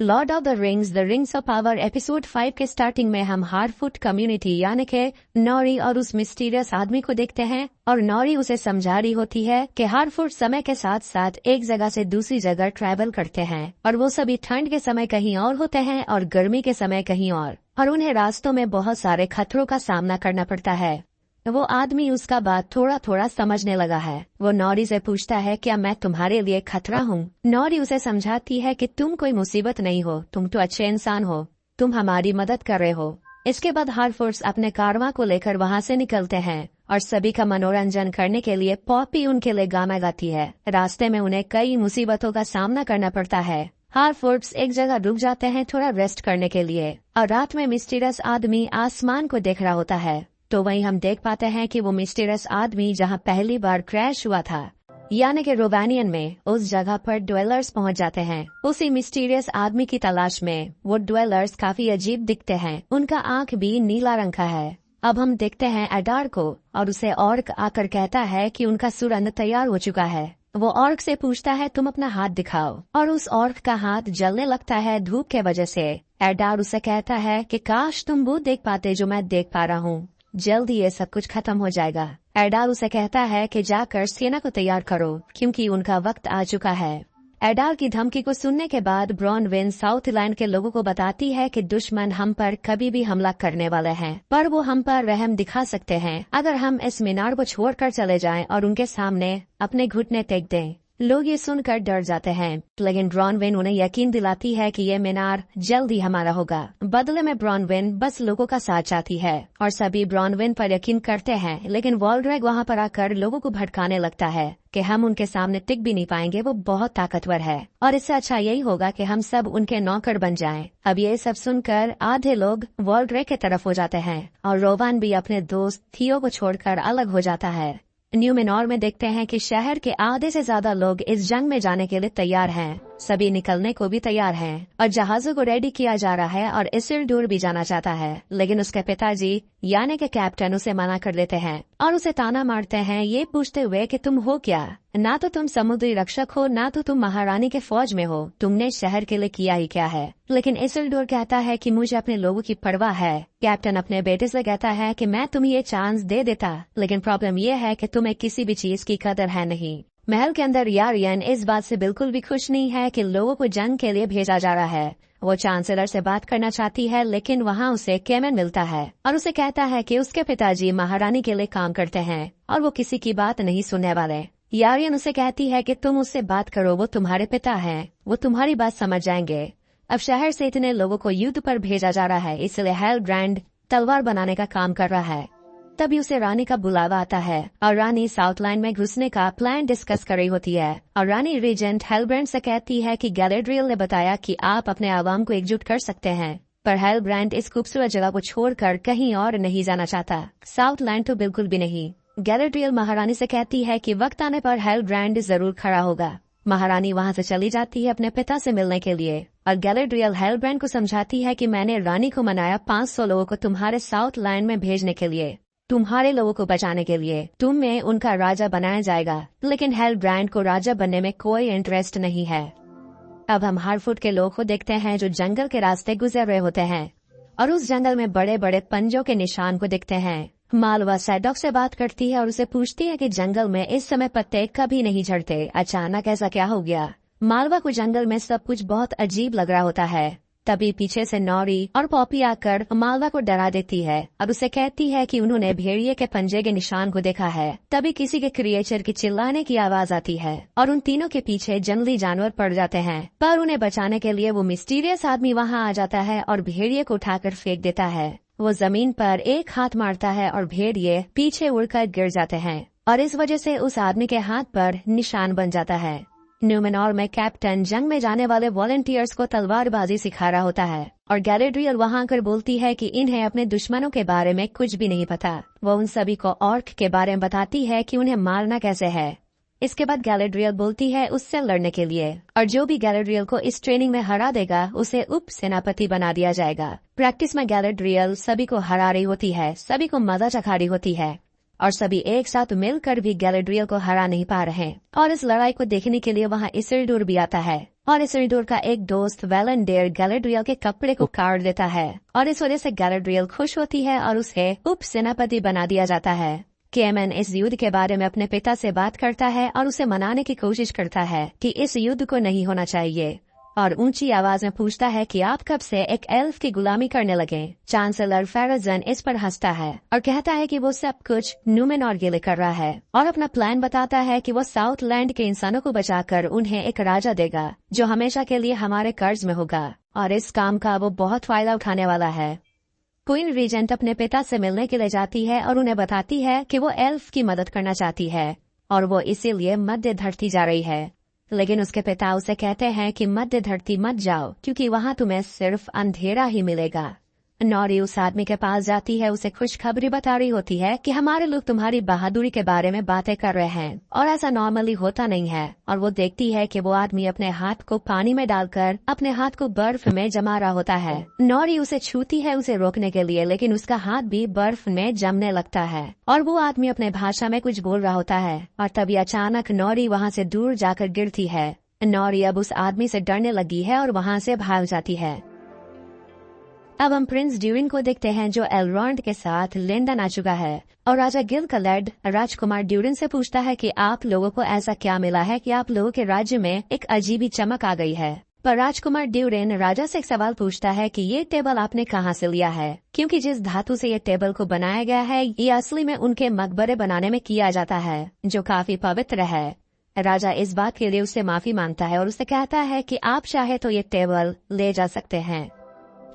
Lord of the rings of power episode 5 के starting में हम हार्टफुट कम्युनिटी यानी के नॉरी और उस मिस्टीरियस आदमी को देखते हैं और नॉरी उसे समझा रही होती है कि हार्टफुट समय के साथ साथ एक जगह से दूसरी जगह ट्रैवल करते हैं और वो सभी ठंड के समय कहीं और होते हैं और गर्मी के समय कहीं और उन्हें रास्तों में बहुत सारे खतरों का सामना करना पड़ता है। वो आदमी उसका बात थोड़ा थोड़ा समझने लगा है। वो नॉरी से पूछता है क्या मैं तुम्हारे लिए खतरा हूँ। नॉरी उसे समझाती है कि तुम कोई मुसीबत नहीं हो, तुम तो अच्छे इंसान हो, तुम हमारी मदद कर रहे हो। इसके बाद हार्टफोर्ड अपने कारवां को लेकर वहाँ से निकलते हैं और सभी का मनोरंजन करने के लिए पॉपी उनके लिए गाना गाती है। रास्ते में उन्हें कई मुसीबतों का सामना करना पड़ता है। हार्टफोर्ड एक जगह रुक जाते हैं थोड़ा रेस्ट करने के लिए और रात में मिस्टीरियस आदमी आसमान को देख रहा होता है। तो वहीं हम देख पाते हैं कि वो मिस्टीरियस आदमी जहां पहली बार क्रैश हुआ था यानी कि रोवानियन में, उस जगह पर ड्वेलर्स पहुंच जाते हैं। उसी मिस्टीरियस आदमी की तलाश में वो ड्वेलर्स काफी अजीब दिखते हैं। उनका आंख भी नीला रंग का है। अब हम देखते हैं एडार को और उसे ऑर्क आकर कहता है कि उनका सुरंग तैयार हो चुका है। वो ऑर्क से पूछता है तुम अपना हाथ दिखाओ और उस ऑर्क का हाथ जलने लगता है धूप के वजह से। एडार उसे कहता है कि काश तुम वो देख पाते जो मैं देख पा रहा हूँ, जल्द ये सब कुछ खत्म हो जाएगा। एडार उसे कहता है कि जाकर सेना को तैयार करो क्योंकि उनका वक्त आ चुका है। एडार की धमकी को सुनने के बाद ब्रॉनविन साउथलैंड के लोगों को बताती है कि दुश्मन हम पर कभी भी हमला करने वाले हैं, पर वो हम पर रहम दिखा सकते हैं अगर हम इस मीनार को छोड़कर चले जाएं और उनके सामने अपने घुटने टेक दें। लोग ये सुनकर डर जाते हैं, लेकिन ब्रॉनविन उन्हें यकीन दिलाती है कि ये मीनार जल्द ही हमारा होगा। बदले में ब्रॉनविन बस लोगों का साथ चाहती है और सभी ब्रॉनविन पर यकीन करते हैं, लेकिन वॉल्ड्रेग वहाँ पर आकर लोगों को भड़काने लगता है कि हम उनके सामने टिक भी नहीं पाएंगे, वो बहुत ताकतवर है और इससे अच्छा यही होगा कि हम सब उनके नौकर बन जाएं। अब ये सब सुनकर आधे लोग वॉल्ड्रेग की तरफ हो जाते हैं और रोवान भी अपने दोस्त थियो को छोड़कर अलग हो जाता है। न्यूमेनॉर में देखते हैं कि शहर के आधे से ज्यादा लोग इस जंग में जाने के लिए तैयार हैं। सभी निकलने को भी तैयार हैं और जहाजों को रेडी किया जा रहा है और इसिल्डुर भी जाना चाहता है, लेकिन उसके पिताजी यानी कि कैप्टन उसे मना कर देते हैं और उसे ताना मारते हैं ये पूछते हुए कि तुम हो क्या, ना तो तुम समुद्री रक्षक हो ना तो तुम महारानी के फौज में हो, तुमने शहर के लिए किया ही क्या है। लेकिन इसिल्डुर कहता है कि मुझे अपने लोगों की परवाह है। कैप्टन अपने बेटे से कहता है कि मैं तुम्हें ये चांस दे देता, लेकिन प्रॉब्लम ये है कि तुम्हें किसी भी चीज की कदर है नहीं। महल के अंदर यारियन इस बात से बिल्कुल भी खुश नहीं है कि लोगों को जंग के लिए भेजा जा रहा है। वो चांसलर से बात करना चाहती है, लेकिन वहाँ उसे केमन मिलता है और उसे कहता है कि उसके पिताजी महारानी के लिए काम करते हैं और वो किसी की बात नहीं सुनने वाले। यारियन उसे कहती है कि तुम उससे बात करो, वो तुम्हारे पिता हैं, वो तुम्हारी बात समझ जाएंगे। अब शहर से इतने लोगों को युद्ध पर भेजा जा रहा है, इसलिए हेलब्रांड तलवार बनाने का काम कर रहा है। तभी उसे रानी का बुलावा आता है और रानी साउथलैंड में घुसने का प्लान डिस्कस कर रही होती है और रानी रीजेंट हेलब्रांड से कहती है कि गैलेड्रियल ने बताया कि आप अपने आवाम को एकजुट कर सकते हैं, पर हेलब्रांड इस खूबसूरत जगह को छोड़कर कहीं और नहीं जाना चाहता, साउथलैंड तो बिल्कुल भी नहीं। गैलेड्रियल महारानी से कहती है कि वक्त आने पर हेलब्रांड जरूर खड़ा होगा। महारानी वहाँ से चली जाती है अपने पिता से मिलने के लिए और गैलेड्रियल हेलब्रांड को समझाती है कि मैंने रानी को मनाया 500 लोगों को तुम्हारे साउथलैंड में भेजने के लिए, तुम्हारे लोगों को बचाने के लिए, तुम्हें उनका राजा बनाया जाएगा। लेकिन हेलब्रांड को राजा बनने में कोई इंटरेस्ट नहीं है। अब हम हार्टफुट के लोग को देखते हैं जो जंगल के रास्ते गुजर रहे होते हैं और उस जंगल में बड़े बड़े पंजों के निशान को देखते हैं। मालवा सैडॉक से बात करती है और उसे पूछती है कि जंगल में इस समय पत्ते कभी नहीं झड़ते, अचानक ऐसा क्या हो गया। मालवा को जंगल में सब कुछ बहुत अजीब लग रहा होता है। तभी पीछे से नॉरी और पॉपी आकर मालवा को डरा देती है और उसे कहती है कि उन्होंने भेड़िए के पंजे के निशान को देखा है। तभी किसी के क्रिएचर की चिल्लाने की आवाज आती है और उन तीनों के पीछे जंगली जानवर पड़ जाते हैं, पर उन्हें बचाने के लिए वो मिस्टीरियस आदमी वहाँ आ जाता है और भेड़िए को उठाकर फेंक देता है। वो जमीन पर एक हाथ मारता है और भेड़िए पीछे उड़कर गिर जाते हैं और इस वजह से उस आदमी के हाथ पर निशान बन जाता है। न्यूमेनॉर में कैप्टन जंग में जाने वाले वॉलंटियर्स को तलवारबाजी सिखा रहा होता है और गैलेड्रियल वहाँ आकर बोलती है कि इन्हें अपने दुश्मनों के बारे में कुछ भी नहीं पता। वो उन सभी को ऑर्क के बारे में बताती है कि उन्हें मारना कैसे है। इसके बाद गैलेड्रियल बोलती है उससे लड़ने के लिए और जो भी गैलेड्रियल को इस ट्रेनिंग में हरा देगा उसे उप सेनापति बना दिया जाएगा। प्रैक्टिस में गैलेड्रियल सभी को हरा रही होती है, सभी को मजा चखा रही होती है और सभी एक साथ मिलकर भी गैलेड्रियल को हरा नहीं पा रहे और इस लड़ाई को देखने के लिए वहाँ इसिल्डुर भी आता है और इसिल्डोर का एक दोस्त वेलेंडेर गैलेड्रियल के कपड़े को काट देता है और इस वजह से गैलेड्रियल खुश होती है और उसे उप सेनापति बना दिया जाता है। केमन इस युद्ध के बारे में अपने पिता से बात करता है और उसे मनाने की कोशिश करता है कि इस युद्ध को नहीं होना चाहिए, और ऊंची आवाज में पूछता है कि आप कब से एक एल्फ की गुलामी करने लगे। चांसलर फेराजन इस पर हंसता है और कहता है कि वो सब कुछ न्यूमेनॉर के लिए कर रहा है और अपना प्लान बताता है कि वो साउथलैंड के इंसानों को बचाकर उन्हें एक राजा देगा जो हमेशा के लिए हमारे कर्ज में होगा, और इस काम का वो बहुत फायदा उठाने वाला है। क्वीन रीजेंट अपने पिता से मिलने के लिए जाती है और उन्हें बताती है कि वो एल्फ की मदद करना चाहती है और वो इसीलिए मध्य धरती जा रही है, लेकिन उसके पिता उसे कहते हैं कि मध्य धरती मत जाओ क्योंकि वहाँ तुम्हें सिर्फ अंधेरा ही मिलेगा। नॉरी उस आदमी के पास जाती है, उसे खुशखबरी बता रही होती है कि हमारे लोग तुम्हारी बहादुरी के बारे में बातें कर रहे हैं और ऐसा नॉर्मली होता नहीं है। और वो देखती है कि वो आदमी अपने हाथ को पानी में डालकर अपने हाथ को बर्फ में जमा रहा होता है। नॉरी उसे छूती है उसे रोकने के लिए, लेकिन उसका हाथ भी बर्फ में जमने लगता है और वो आदमी अपने भाषा में कुछ बोल रहा होता है और तभी अचानक नॉरी वहाँ से दूर जाकर गिरती है। नॉरी अब उस आदमी से डरने लगी है और वहाँ से भाग जाती है। अब हम प्रिंस ड्यूरिन को देखते हैं जो एलरॉन्ड के साथ लिंडन आ चुका है और राजा गिल-कलेड राजकुमार ड्यूरिन से पूछता है कि आप लोगों को ऐसा क्या मिला है कि आप लोगों के राज्य में एक अजीब ही चमक आ गई है। पर राजकुमार ड्यूरिन राजा से एक सवाल पूछता है कि ये टेबल आपने कहाँ से लिया है, क्योंकि जिस धातु से ये टेबल को बनाया गया है ये असली में उनके मकबरे बनाने में किया जाता है जो काफी पवित्र है। राजा इस बात के लिए उससे माफी मांगता है और उसे कहता है कि आप चाहे तो ये टेबल ले जा सकते हैं।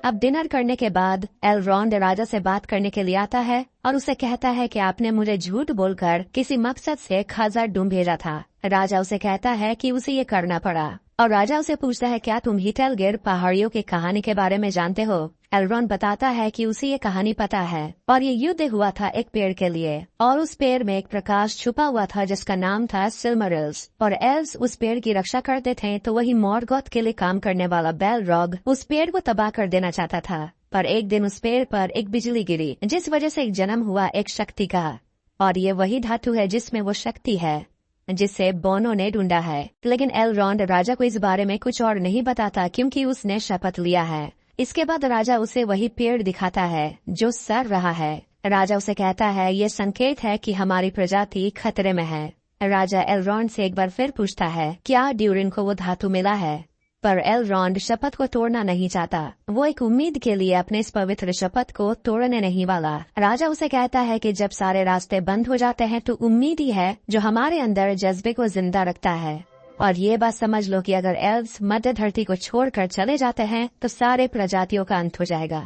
अब डिनर करने के बाद एलरॉन्ड राजा से बात करने के लिए आता है और उसे कहता है कि आपने मुझे झूठ बोलकर किसी मकसद से खज़र ढूंढ भेजा था। राजा उसे कहता है कि उसे ये करना पड़ा और राजा उसे पूछता है क्या तुम हिटेलगिर पहाड़ियों की कहानी के बारे में जानते हो। एलरॉन्ड बताता है कि उसे ये कहानी पता है और ये युद्ध हुआ था एक पेड़ के लिए और उस पेड़ में एक प्रकाश छुपा हुआ था जिसका नाम था सिल्मरिल्स, और एल्व्स उस पेड़ की रक्षा करते थे तो वही मॉर्गोथ के लिए काम करने वाला बेलरॉग उस पेड़ को तबाह कर देना चाहता था। पर एक दिन उस पेड़ पर एक बिजली गिरी जिस वजह से एक जन्म हुआ एक शक्ति का, और ये वही धातु है जिसमें वो शक्ति है जिसे बोनो ने ढूंढा है। लेकिन एलरॉन्ड राजा को इस बारे में कुछ और नहीं बताता क्योंकि उसने शपथ लिया है। इसके बाद राजा उसे वही पेड़ दिखाता है जो सड़ रहा है। राजा उसे कहता है ये संकेत है कि हमारी प्रजाति खतरे में है। राजा एलरॉन्ड से एक बार फिर पूछता है क्या ड्यूरिन को वो धातु मिला है, पर एलरॉन्ड शपथ को तोड़ना नहीं चाहता। वो एक उम्मीद के लिए अपने इस पवित्र शपथ को तोड़ने नहीं वाला। राजा उसे कहता है कि जब सारे रास्ते बंद हो जाते हैं तो उम्मीद ही है जो हमारे अंदर जज्बे को जिंदा रखता है। और ये बात समझ लो कि अगर एल्व्स मध्य धरती को छोड़कर चले जाते हैं तो सारे प्रजातियों का अंत हो जाएगा।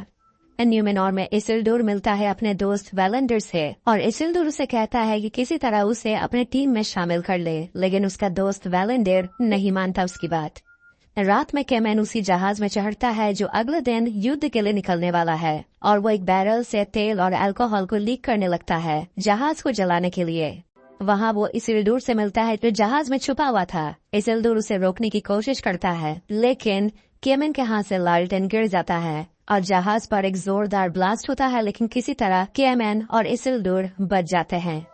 न्यूमेनॉर में इसिल्डुर मिलता है अपने दोस्त वेलेंडर से और इसिल्डुर उसे कहता है कि किसी तरह उसे अपने टीम में शामिल कर ले, लेकिन उसका दोस्त वेलेंडर नहीं मानता उसकी बात। रात में केमन उसी जहाज में चढ़ता है जो अगले दिन युद्ध के लिए निकलने वाला है और वो एक बैरल से तेल और अल्कोहल को लीक करने लगता है जहाज को जलाने के लिए। वहाँ वो इसिल्डुर से मिलता है जो जहाज में छुपा हुआ था। इसिल्डुर उसे रोकने की कोशिश करता है लेकिन केमन के हाथ से लालटेन गिर जाता है और जहाज पर एक जोरदार ब्लास्ट होता है, लेकिन किसी तरह केमन और इसिल्डुर बच जाते हैं।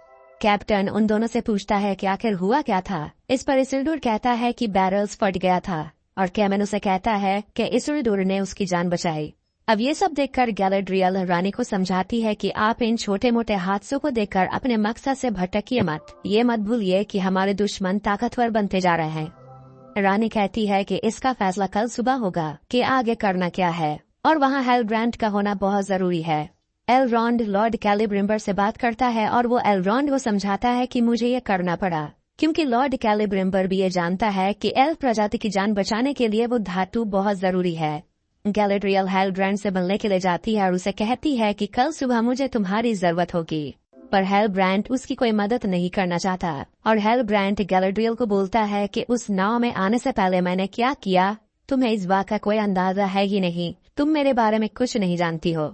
कैप्टन उन दोनों से पूछता है कि आखिर हुआ क्या था। इस पर इसिल्डुर कहता है कि बैरल्स फट गया था और केमन उसे कहता है कि इसिल्डुर ने उसकी जान बचाई। अब ये सब देखकर गैलेड्रियल रानी को समझाती है कि आप इन छोटे मोटे हादसों को देखकर अपने मकसद से भटकिए मत। ये मत भूलिए कि हमारे दुश्मन ताकतवर बनते जा रहे हैं। रानी कहती है कि इसका फैसला कल सुबह होगा कि आगे करना क्या है और वहाँ हेलब्रांड का होना बहुत जरूरी है। एलरॉन्ड लॉर्ड कैलिब्रिम्बर से बात करता है और वो एलरॉन्ड को समझाता है कि मुझे ये करना पड़ा क्योंकि लॉर्ड कैलिब्रिम्बर भी ये जानता है कि एल्फ प्रजाति की जान बचाने के लिए वो धातु बहुत जरूरी है। गैलेड्रियल हेलब्रांड से मिलने के लिए जाती है और उसे कहती है कि कल सुबह मुझे तुम्हारी जरूरत होगी, पर हेलब्रांड उसकी कोई मदद नहीं करना चाहता और हेलब्रांड गैलेड्रियल को बोलता है कि उस नाव में आने से पहले मैंने क्या किया तुम्हें इस बात का कोई अंदाजा है ही नहीं, तुम मेरे बारे में कुछ नहीं जानती हो।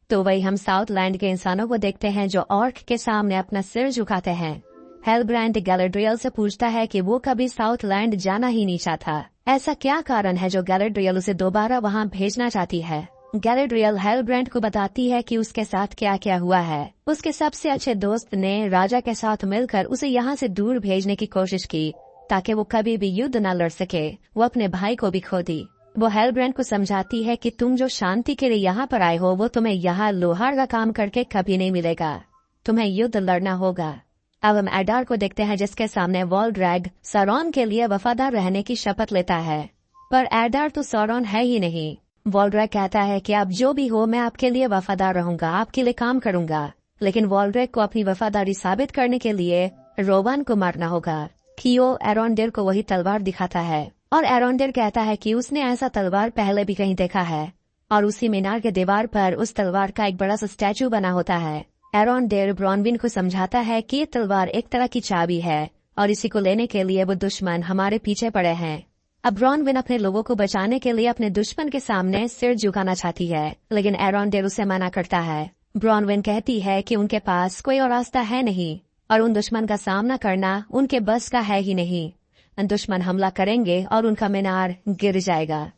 तो वही हम साउथलैंड के इंसानों को देखते हैं जो ऑर्क के सामने अपना सिर झुकाते हैं। हेलब्रांड गैलेड्रियल से पूछता है कि वो कभी साउथलैंड जाना ही नहीं चाहता। ऐसा क्या कारण है जो गैलेड्रियल उसे दोबारा वहाँ भेजना चाहती है। गैलेड्रियल हेलब्रांड को बताती है कि उसके साथ क्या क्या हुआ है। उसके सबसे अच्छे दोस्त ने राजा के साथ मिलकर उसे यहाँ से दूर भेजने की कोशिश की, ताकि वो कभी भी युद्ध न लड़ सके। वो अपने भाई को भी खो दी। वो हेलब्रांड को समझाती है कि तुम जो शांति के लिए यहाँ पर आए हो वो तुम्हें यहाँ लोहार का काम करके कभी नहीं मिलेगा, तुम्हें युद्ध लड़ना होगा। अब हम एडार को देखते हैं जिसके सामने वॉल्ड्रैग सौरॉन के लिए वफादार रहने की शपथ लेता है, पर एडार तो सौरॉन है ही नहीं। वॉल्ड्रैग कहता है कि आप जो भी हो मैं आपके लिए वफादार रहूंगा, आपके लिए काम करूंगा, लेकिन वॉल्ड्रैग को अपनी वफादारी साबित करने के लिए रोवान को मारना होगा। खियो एरोंडेर को वही तलवार दिखाता है और एरोंडेर कहता है कि उसने ऐसा तलवार पहले भी कहीं देखा है और उसी मीनार के दीवार पर उस तलवार का एक बड़ा सा स्टैचू बना होता है। एरोंडेर ब्रॉनविन को समझाता है कि ये तलवार एक तरह की चाबी है और इसी को लेने के लिए वो दुश्मन हमारे पीछे पड़े हैं। अब ब्रॉनविन अपने लोगों को बचाने के लिए अपने दुश्मन के सामने सिर झुकाना चाहती है, लेकिन एरोंडेर उसे मना करता है। ब्रॉनविन कहती है कि उनके पास कोई और रास्ता है नहीं और उन दुश्मन का सामना करना उनके बस का है ही नहीं। दुश्मन हमला करेंगे और उनका मीनार गिर जाएगा।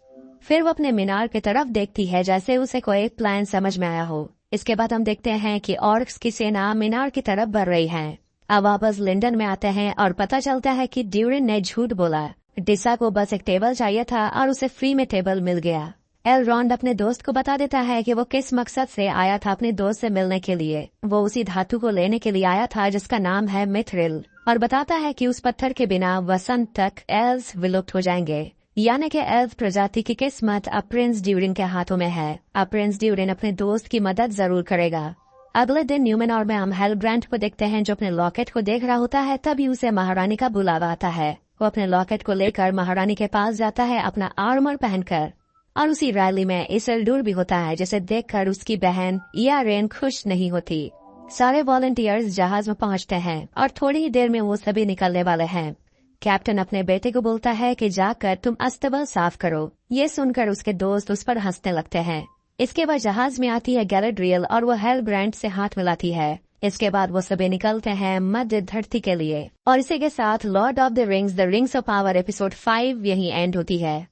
फिर वो अपने मीनार की तरफ देखती है जैसे उसे कोई प्लान समझ में आया हो। इसके बाद हम देखते हैं कि ऑर्क्स की सेना मीनार की तरफ बढ़ रही है। अब वापस लिंडन में आते हैं और पता चलता है कि ड्यूरिन ने झूठ बोला। डिसा को बस एक टेबल चाहिए था और उसे फ्री में टेबल मिल गया। एलरॉन्ड अपने दोस्त को बता देता है कि वो किस मकसद से आया था अपने दोस्त से मिलने के लिए। वो उसी धातु को लेने के लिए आया था जिसका नाम है मिथ्रिल, और बताता है कि उस पत्थर के बिना वसंत तक एल्व्स विलुप्त हो जाएंगे, यानी कि एल्व प्रजाति की किस्मत अब प्रिंस ड्यूरिन के हाथों में है। अब प्रिंस ड्यूरिन अपने दोस्त की मदद जरूर करेगा। अगले दिन न्यूमेनॉर में हम हेलब्रांड को देखते हैं जो अपने लॉकेट को देख रहा होता है। तभी उसे महारानी का बुलावा आता है। वो अपने लॉकेट को लेकर महारानी के पास जाता है अपना आर्मर पहनकर, और उसी रैली में इसेल्डुर भी होता है जिसे देखकर उसकी बहन इयारेन खुश नहीं होती। सारे वॉलंटियर्स जहाज में पहुंचते हैं और थोड़ी ही देर में वो सभी निकलने वाले हैं। कैप्टन अपने बेटे को बोलता है कि जाकर तुम अस्तबल साफ करो। ये सुनकर उसके दोस्त उस पर हंसने लगते हैं। इसके बाद जहाज में आती है गैलेड्रियल और वो हेलब्रांड से हाथ मिलाती है। इसके बाद वो सभी निकलते हैं मध्य धरती के लिए। और इसी के साथ Lord of the rings of power episode 5 यहीं एंड होती है।